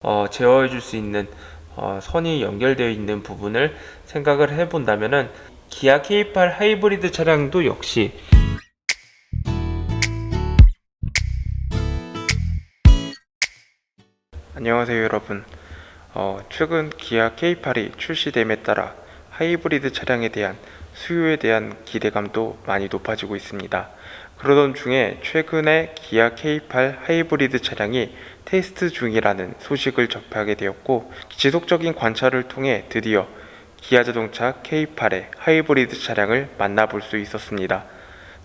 제어해 줄 수 있는 선이 연결되어 있는 부분을 생각을 해본다면은 기아 K8 하이브리드 차량도 역시 안녕하세요 여러분. 최근 기아 K8이 출시됨에 따라 하이브리드 차량에 대한 수요에 대한 기대감도 많이 높아지고 있습니다. 그러던 중에 최근에 기아 K8 하이브리드 차량이 테스트 중이라는 소식을 접하게 되었고, 지속적인 관찰을 통해 드디어 기아 자동차 K8의 하이브리드 차량을 만나볼 수 있었습니다.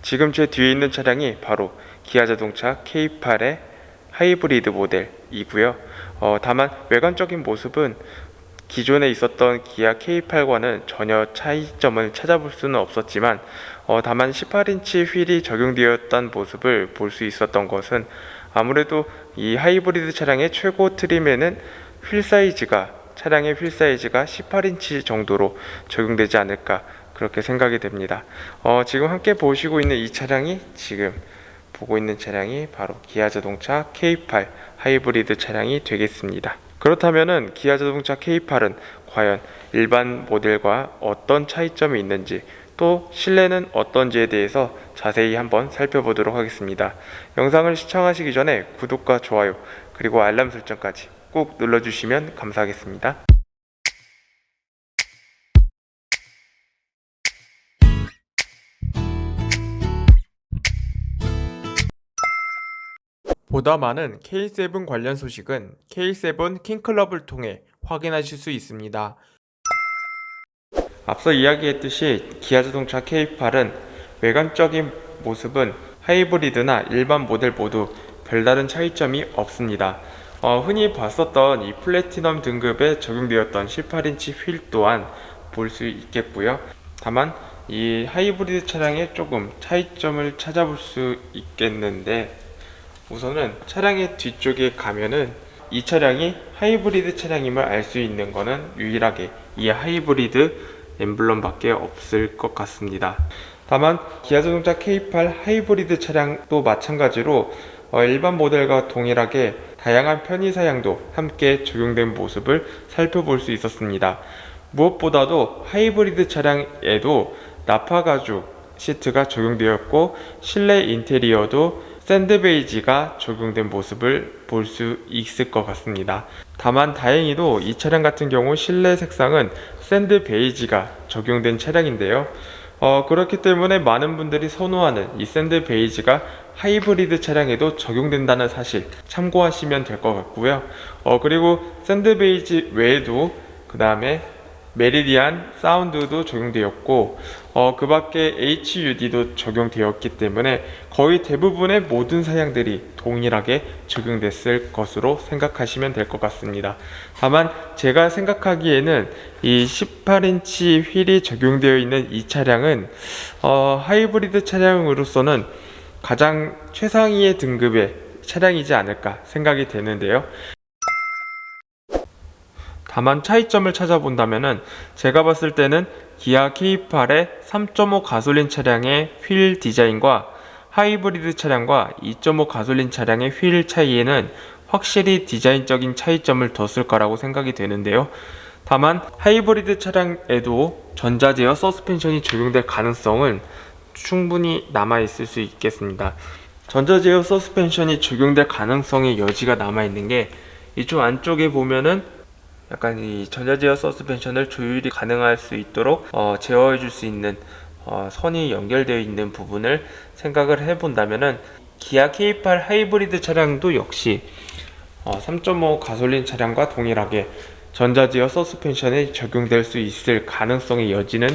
지금 제 뒤에 있는 차량이 바로 기아 자동차 K8의 하이브리드 모델이고요. 다만 외관적인 모습은 기존에 있었던 기아 K8과는 전혀 차이점을 찾아볼 수는 없었지만, 다만 18인치 휠이 적용되었던 모습을 볼 수 있었던 것은 아무래도 이 하이브리드 차량의 최고 트림에는 차량의 휠 사이즈가 18인치 정도로 적용되지 않을까 그렇게 생각이 됩니다. 지금 함께 보시고 있는 이 차량이 보고 있는 차량이 바로 기아 자동차 K8 하이브리드 차량이 되겠습니다. 그렇다면은 기아 자동차 K8은 과연 일반 모델과 어떤 차이점이 있는지, 또 실내는 어떤지에 대해서 자세히 한번 살펴보도록 하겠습니다. 영상을 시청하시기 전에 구독과 좋아요 그리고 알람 설정까지 꼭 눌러주시면 감사하겠습니다. 보다 많은 K7 관련 소식은 K7 킹클럽을 통해 확인하실 수 있습니다. 앞서 이야기했듯이 기아 자동차 K8은 외관적인 모습은 하이브리드나 일반 모델 모두 별다른 차이점이 없습니다. 흔히 봤었던 이 플래티넘 등급에 적용되었던 18인치 휠 또한 볼 수 있겠고요. 다만 이 하이브리드 차량에 조금 차이점을 찾아볼 수 있겠는데, 우선은 차량의 뒤쪽에 가면은 이 차량이 하이브리드 차량임을 알 수 있는 거는 유일하게 이 하이브리드 엠블럼밖에 없을 것 같습니다. 다만 기아 자동차 K8 하이브리드 차량도 마찬가지로 일반 모델과 동일하게 다양한 편의 사양도 함께 적용된 모습을 살펴볼 수 있었습니다. 무엇보다도 하이브리드 차량에도 나파 가죽 시트가 적용되었고, 실내 인테리어도 샌드 베이지가 적용된 모습을 볼 수 있을 것 같습니다. 다만 다행히도 이 차량 같은 경우 실내 색상은 샌드 베이지가 적용된 차량인데요. 그렇기 때문에 많은 분들이 선호하는 이 샌드 베이지가 하이브리드 차량에도 적용된다는 사실 참고하시면 될 것 같고요. 그리고 샌드 베이지 외에도 그 다음에 메리디안 사운드도 적용되었고, 그 밖에 HUD도 적용되었기 때문에 거의 대부분의 모든 사양들이 동일하게 적용됐을 것으로 생각하시면 될 것 같습니다. 다만 제가 생각하기에는 이 18인치 휠이 적용되어 있는 이 차량은 하이브리드 차량으로서는 가장 최상위의 등급의 차량이지 않을까 생각이 되는데요. 다만 차이점을 찾아본다면은 제가 봤을 때는 기아 K8의 3.5 가솔린 차량의 휠 디자인과 하이브리드 차량과 2.5 가솔린 차량의 휠 차이에는 확실히 디자인적인 차이점을 뒀을 거라고 생각이 되는데요. 다만 하이브리드 차량에도 전자 제어 서스펜션이 적용될 가능성은 충분히 남아있을 수 있겠습니다. 전자 제어 서스펜션이 적용될 가능성의 여지가 남아있는 게, 이쪽 안쪽에 보면은 약간 이 전자제어 서스펜션을 조율이 가능할 수 있도록 제어해 줄 수 있는 선이 연결되어 있는 부분을 생각을 해본다면은 기아 K8 하이브리드 차량도 역시 3.5 가솔린 차량과 동일하게 전자제어 서스펜션에 적용될 수 있을 가능성의 여지는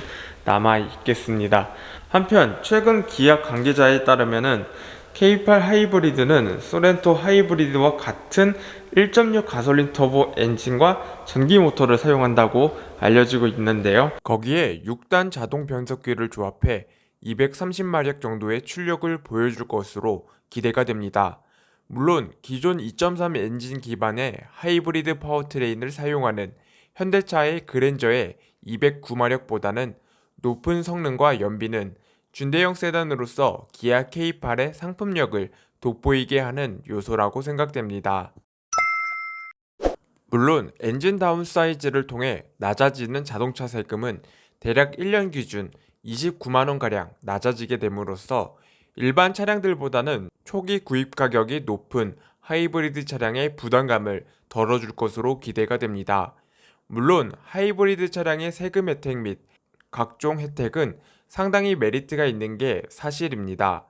남아 있겠습니다. 한편 최근 기아 관계자에 따르면은 K8 하이브리드는 소렌토 하이브리드와 같은 1.6 가솔린 터보 엔진과 전기 모터를 사용한다고 알려지고 있는데요. 거기에 6단 자동 변속기를 조합해 230마력 정도의 출력을 보여줄 것으로 기대가 됩니다. 물론 기존 2.3 엔진 기반의 하이브리드 파워트레인을 사용하는 현대차의 그랜저의 209마력보다는 높은 성능과 연비는 준대형 세단으로서 기아 K8의 상품력을 돋보이게 하는 요소라고 생각됩니다. 물론 엔진 다운사이즈를 통해 낮아지는 자동차 세금은 대략 1년 기준 29만 원가량 낮아지게 됨으로써 일반 차량들보다는 초기 구입 가격이 높은 하이브리드 차량의 부담감을 덜어줄 것으로 기대가 됩니다. 물론 하이브리드 차량의 세금 혜택 및 각종 혜택은 상당히 메리트가 있는 게 사실입니다.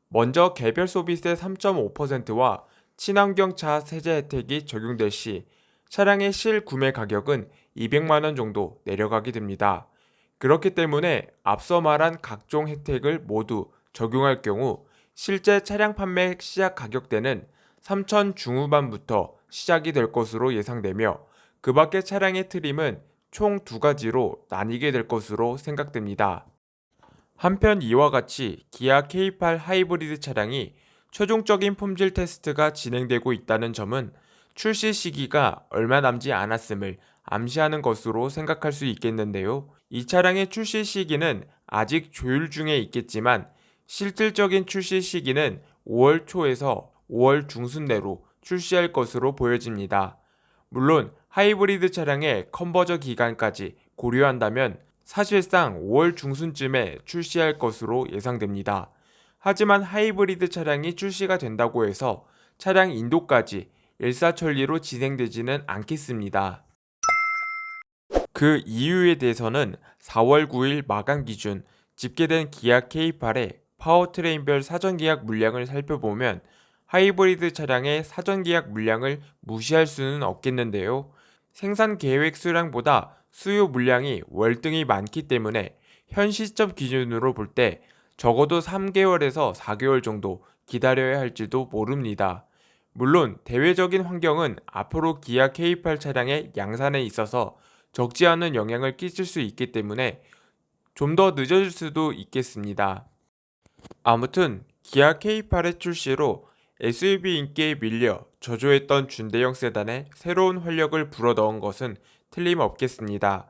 먼저 개별 소비세 3.5%와 친환경차 세제 혜택이 적용될 시 차량의 실구매 가격은 200만 원 정도 내려가게 됩니다. 그렇기 때문에 앞서 말한 각종 혜택을 모두 적용할 경우 실제 차량 판매 시작 가격대는 3천 중후반부터 시작이 될 것으로 예상되며 그 밖의 차량의 트림은 총 두 가지로 나뉘게 될 것으로 생각됩니다. 한편 이와 같이 기아 K8 하이브리드 차량이 최종적인 품질 테스트가 진행되고 있다는 점은 출시 시기가 얼마 남지 않았음을 암시하는 것으로 생각할 수 있겠는데요. 이 차량의 출시 시기는 아직 조율 중에 있겠지만 실질적인 출시 시기는 5월 초에서 5월 중순 내로 출시할 것으로 보여집니다. 물론 하이브리드 차량의 컨버저 기간까지 고려한다면 사실상 5월 중순쯤에 출시할 것으로 예상됩니다. 하지만 하이브리드 차량이 출시가 된다고 해서 차량 인도까지 일사천리로 진행되지는 않겠습니다. 그 이유에 대해서는 4월 9일 마감 기준 집계된 기아 K8의 파워트레인별 사전계약 물량을 살펴보면 하이브리드 차량의 사전계약 물량을 무시할 수는 없겠는데요. 생산 계획 수량보다 수요 물량이 월등히 많기 때문에 현 시점 기준으로 볼 때 적어도 3개월에서 4개월 정도 기다려야 할지도 모릅니다. 물론 대외적인 환경은 앞으로 기아 K8 차량의 양산에 있어서 적지 않은 영향을 끼칠 수 있기 때문에 좀 더 늦어질 수도 있겠습니다. 아무튼 기아 K8의 출시로 SUV 인기에 밀려 저조했던 준대형 세단에 새로운 활력을 불어넣은 것은 틀림없겠습니다.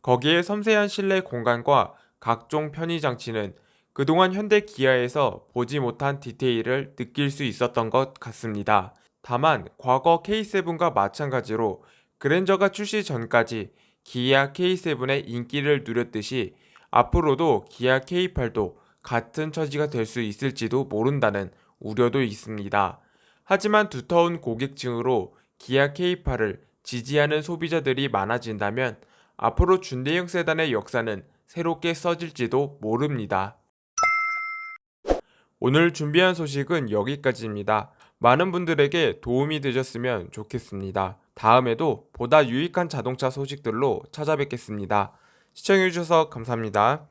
거기에 섬세한 실내 공간과 각종 편의 장치는 그동안 현대 기아에서 보지 못한 디테일을 느낄 수 있었던 것 같습니다. 다만 과거 K7과 마찬가지로 그랜저가 출시 전까지 기아 K7의 인기를 누렸듯이 앞으로도 기아 K8도 같은 처지가 될 수 있을지도 모른다는 우려도 있습니다. 하지만 두터운 고객층으로 기아 K8을 지지하는 소비자들이 많아진다면 앞으로 준대형 세단의 역사는 새롭게 써질지도 모릅니다. 오늘 준비한 소식은 여기까지입니다. 많은 분들에게 도움이 되셨으면 좋겠습니다. 다음에도 보다 유익한 자동차 소식들로 찾아뵙겠습니다. 시청해주셔서 감사합니다.